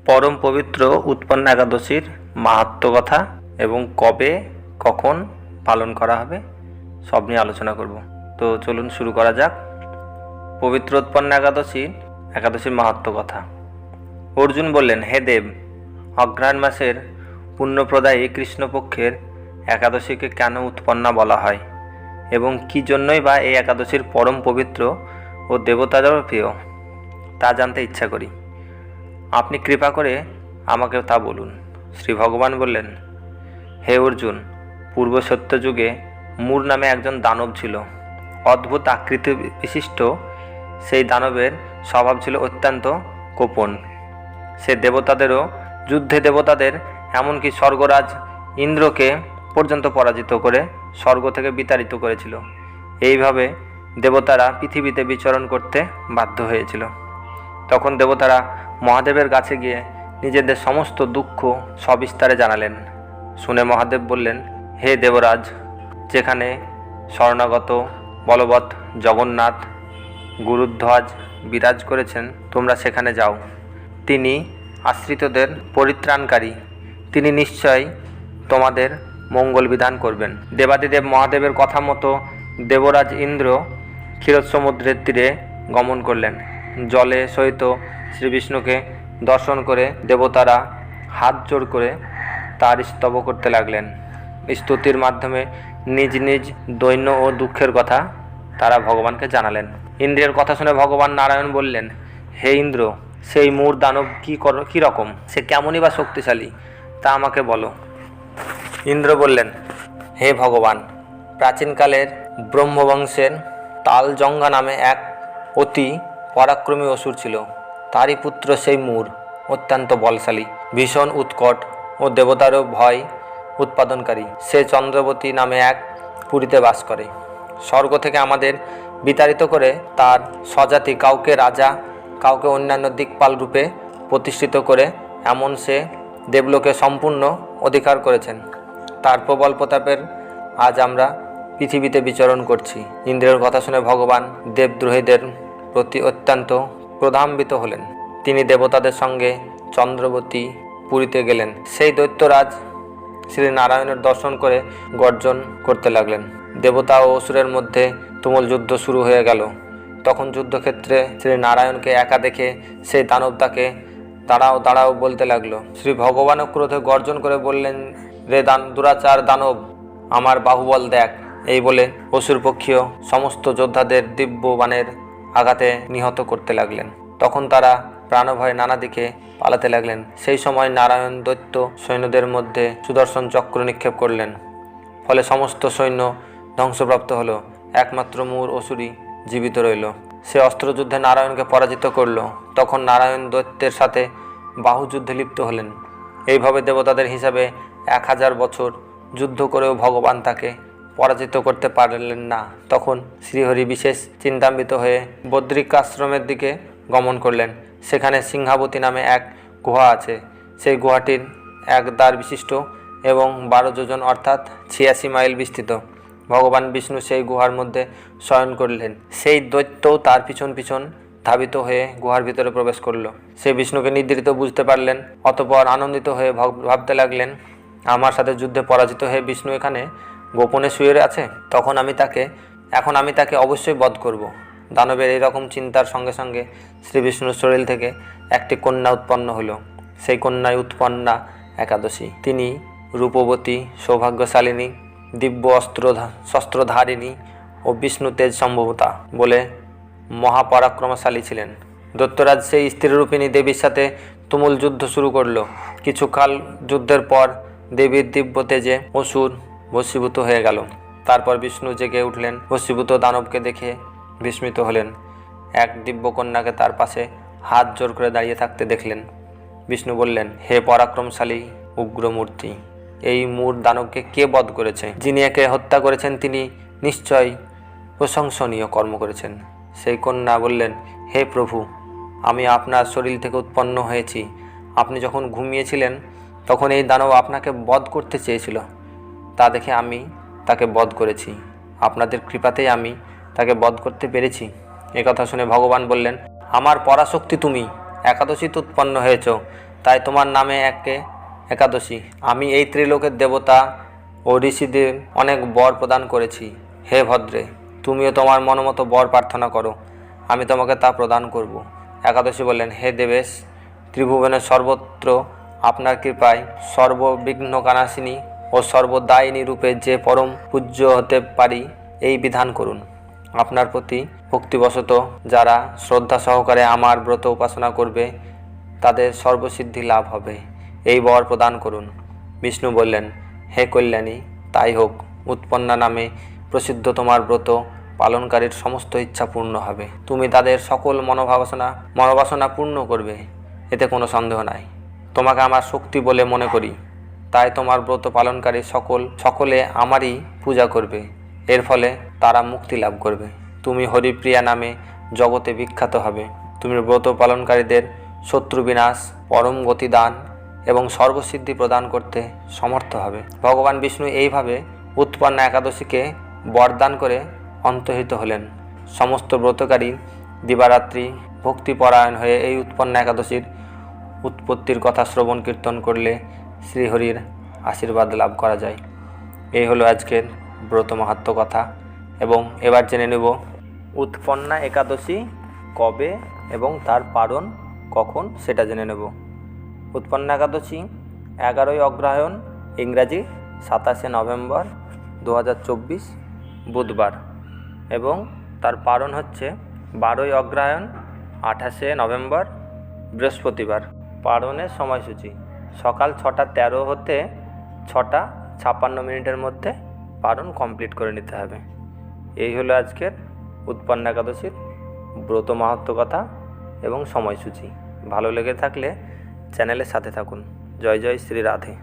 পরম পবিত্র উৎপন্ন একাদশীর মাহাত্ম্য কথা এবং কবে কখন পালন করা হবে সব নিয়ে আলোচনা করব। তো চলুন শুরু করা যাক। পবিত্র উৎপন্ন একাদশীর মাহাত্ম্য কথা। অর্জুন বললেন, হে দেব, অঘ্রাণ মাসের পুণ্যপ্রদায়ী কৃষ্ণপক্ষের একাদশীকে কেন উৎপন্না বলা হয় এবং কী জন্যই বা এই একাদশীর পরম পবিত্র ও দেবতাদেরও প্রিয় তা জানতে ইচ্ছা করি। আপনি কৃপা করে আমাকে তা বলুন। শ্রী ভগবান বললেন, হে অর্জুন, পূর্ব সত্যযুগে মূর নামে একজন দানব ছিল। অদ্ভুত আকৃতি বিশিষ্ট সেই দানবের স্বভাব ছিল অত্যন্ত গোপন। সে দেবতাদেরও যুদ্ধে দেবতাদের এমনকি স্বর্গরাজ ইন্দ্রকে পর্যন্ত পরাজিত করে স্বর্গ থেকে বিতাড়িত করেছিল। এইভাবে দেবতারা পৃথিবীতে বিচরণ করতে বাধ্য হয়েছিল। তখন দেবতারা মহাদেবের কাছে গিয়ে নিজেদের সমস্ত দুঃখ সবিস্তারে জানালেন। শুনে মহাদেব বললেন, হে দেবরাজ, যেখানে শরণাগত বলবৎ জগন্নাথ গুরুধ্বজ বিরাজ করেছেন তোমরা সেখানে যাও। তিনি আশ্রিতদের পরিত্রাণকারী, তিনি নিশ্চয়ই তোমাদের মঙ্গল বিধান করবেন। দেবাদিদেব মহাদেবের কথা মতো দেবরাজ ইন্দ্র ক্ষীরসমুদ্রের তীরে গমন করলেন। জলে সহিত শ্রীবিষ্ণুকে দর্শন করে দেবতারা হাত জোড় করে তার স্তব করতে লাগলেন। স্তুতির মাধ্যমে নিজ নিজ দৈন্য ও দুঃখের কথা তারা ভগবানকে জানালেন। ইন্দ্রের কথা শুনে ভগবান নারায়ণ বললেন, হে ইন্দ্র, সেই মূর দানব কী রকম, সে কেমনই বা শক্তিশালী তা আমাকে বলো। ইন্দ্র বললেন, হে ভগবান, প্রাচীনকালের ব্রহ্মবংশের তালজঙ্ঘা নামে এক অতি পরাক্রমী অসুর ছিল। তারই পুত্র সেই মূর অত্যন্ত বলশালী, ভীষণ উৎকট ও দেবতারও ভয় উৎপাদনকারী। সে চন্দ্রবতী নামে এক পুরীতে বাস করে। স্বর্গ থেকে আমাদের বিতাড়িত করে তার স্বজাতি কাউকে রাজা, কাউকে অন্যান্য দিকপাল রূপে প্রতিষ্ঠিত করে এমন সে দেবলোকে সম্পূর্ণ অধিকার করেছেন। তার প্রবল প্রতাপের আজ আমরা পৃথিবীতে বিচরণ করছি। ইন্দ্রের কথা শুনে ভগবান দেবদ্রোহীদের প্রতি অত্যন্ত ক্রোধান্বিত হলেন। তিনি দেবতাদের সঙ্গে চন্দ্রবতী পুরীতে গেলেন। সেই দৈত্যরাজ শ্রী নারায়ণের দর্শন করে গর্জন করতে লাগলেন। দেবতা ও অসুরের মধ্যে তুমুল যুদ্ধ শুরু হয়ে গেল। তখন যুদ্ধক্ষেত্রে শ্রী নারায়ণকে একা দেখে সেই দানব তাকে দাঁড়াও দাঁড়াও বলতে লাগলো। শ্রী ভগবানও ক্রোধে গর্জন করে বললেন, রে দুরাচার দানব, আমার বাহুবল দেখ। এই বলে অসুরপক্ষীয় সমস্ত যোদ্ধাদের দিব্য বাণের আঘাতে নিহত করতে লাগলেন। তখন তারা প্রাণভয়ে নানা দিকে পালাতে লাগলেন। সেই সময় নারায়ণ দৈত্য সৈন্যদের মধ্যে সুদর্শন চক্র নিক্ষেপ করলেন। ফলে সমস্ত সৈন্য ধ্বংসপ্রাপ্ত হলো। একমাত্র মূর অসুরই জীবিত রইল। সে অস্ত্রযুদ্ধে নারায়ণকে পরাজিত করল। তখন নারায়ণ দৈত্যের সাথে বাহুযুদ্ধে লিপ্ত হলেন। এইভাবে দেবতাদের হিসাবে 1000 বছর যুদ্ধ করেও ভগবান তাকে পরাজিত করতে পারলেন না। তখন শ্রীহরি বিশেষ চিন্তান্বিত হয়ে বদ্রিকাশ্রমের দিকে গমন করলেন। সেখানে সিংহাবতী নামে এক গুহা আছে। সেই গুহাটির এক দ্বার বিশিষ্ট এবং 12 যোজন অর্থাৎ 86 মাইল বিস্তৃত। ভগবান বিষ্ণু সেই গুহার মধ্যে শয়ন করলেন। সেই দৈত্যও তার পিছন পিছন ধাবিত হয়ে গুহার ভিতরে প্রবেশ করল। সে বিষ্ণুকে নিদ্রিত বুঝতে পারলেন। অতঃপর আনন্দিত হয়ে ভাবতে লাগলেন, আমার সাথে যুদ্ধে পরাজিত হয়ে বিষ্ণু এখানে গোপনে শুয়ে আছে। এখন আমি তাকে অবশ্যই বধ করব। দানবের এইরকম চিন্তার সঙ্গে সঙ্গে শ্রী বিষ্ণুর শরীর থেকে একটি কন্যা উৎপন্ন হলো। সেই কন্যায় উৎপন্না একাদশী। তিনি রূপবতী, সৌভাগ্যশালিনী, দিব্য শস্ত্রধারিণী ও বিষ্ণু তেজ সম্ভবতা বলে মহাপরাক্রমশালী ছিলেন। দৈত্যরাজ সেই স্ত্রীরূপিণী দেবীর সাথে তুমুল যুদ্ধ শুরু করল। কিছুকাল যুদ্ধের পর দেবীর দিব্য তেজে অসুর বশীভূত হয়ে গেল। তারপর বিষ্ণু জেগে উঠলেন। বশীভূত দানবকে দেখে বিস্মিত হলেন। এক দিব্য কন্যাকে তার পাশে হাত জোর করে দাঁড়িয়ে থাকতে দেখলেন। বিষ্ণু বললেন, হে পরাক্রমশালী উগ্রমূর্তি, এই মূর দানবকে কে বধ করেছে? যিনি একে হত্যা করেছেন তিনি নিশ্চয়ই প্রশংসনীয় কর্ম করেছেন। সেই কন্যা বললেন, হে প্রভু, আমি আপনার শরীর থেকে উৎপন্ন হয়েছি। আপনি যখন ঘুমিয়েছিলেন তখন এই দানব আপনাকে বধ করতে চেয়েছিল। তা দেখে আমি তাকে বধ করেছি। আপনাদের কৃপাতেই আমি তাকে বধ করতে পেরেছি। একথা শুনে ভগবান বললেন, আমার পরাশক্তি তুমি, একাদশীতে উৎপন্ন হয়েছ, তাই তোমার নামে একাদশী। আমি এই ত্রিলোকের দেবতা ও ঋষিদের অনেক বর প্রদান করেছি। হে ভদ্রে, তুমিও তোমার মনোমতো বর প্রার্থনা করো, আমি তোমাকে তা প্রদান করব। একাদশী বললেন, হে দেবেশ, ত্রিভুবনের সর্বত্র আপনার কৃপায় সর্ববিঘ্নকানাশিনী ও সর্বদায়িনী রূপে যে পরম পূজ্য হতে পারি এই বিধান করুন। আপনার প্রতি ভক্তিবশত যারা শ্রদ্ধা সহকারে আমার ব্রত উপাসনা করবে তাদের সর্বসিদ্ধি লাভ হবে, এই বর প্রদান করুন। বিষ্ণু বললেন, হে কল্যাণী, তাই হোক। উৎপন্না নামে প্রসিদ্ধ তোমার ব্রত পালনকারীর সমস্ত ইচ্ছা পূর্ণ হবে। তুমি তাদের সকল মনোবাসনা পূর্ণ করবে, এতে কোনো সন্দেহ নাই। তোমাকে আমার শক্তি বলে মনে করি, তাই তোমার ব্রত পালনকারী সকলে আমারই পূজা করবে। এর ফলে তারা মুক্তি লাভ করবে। তুমি হরিপ্রিয়া নামে জগতে বিখ্যাত হবে। তুমি ব্রত পালনকারীদের শত্রু বিনাশ, পরম গতি দান এবং সর্বসিদ্ধি প্রদান করতে সমর্থ হবে। ভগবান বিষ্ণু এইভাবে উৎপন্না একাদশীকে বরদান করে অন্তর্হিত হলেন। সমস্ত ব্রতকারী দিবারাত্রি ভক্তিপরায়ণ হয়ে এই উৎপন্না একাদশীর উৎপত্তির কথা শ্রবণ কীর্তন করলে শ্রীহরির আশীর্বাদ লাভ করা যায়। এই হলো আজকের ব্রত মাহাত্ম্য কথা। এবং এবার জেনে নেব উৎপন্না একাদশী কবে এবং তার পালন কখন সেটা জেনে নেব। উৎপন্না একাদশী 11ই অগ্রহায়ণ, ইংরাজি 27শে নভেম্বর 2024 বুধবার, এবং তার পালন হচ্ছে 12ই অগ্রহায়ণ 28শে নভেম্বর বৃহস্পতিবার। পালনের সময়সূচি সকাল 6:13 হতে 6:56 মধ্যে পালন কমপ্লিট করে নিতে হবে। এই হলো আজকের উৎপন্না একাদশীর ব্রত মাহাত্ম্য কথা এবং সময়সূচি। ভালো লেগে থাকলে চ্যানেলের সাথে থাকুন। জয় জয় শ্রী রাধে।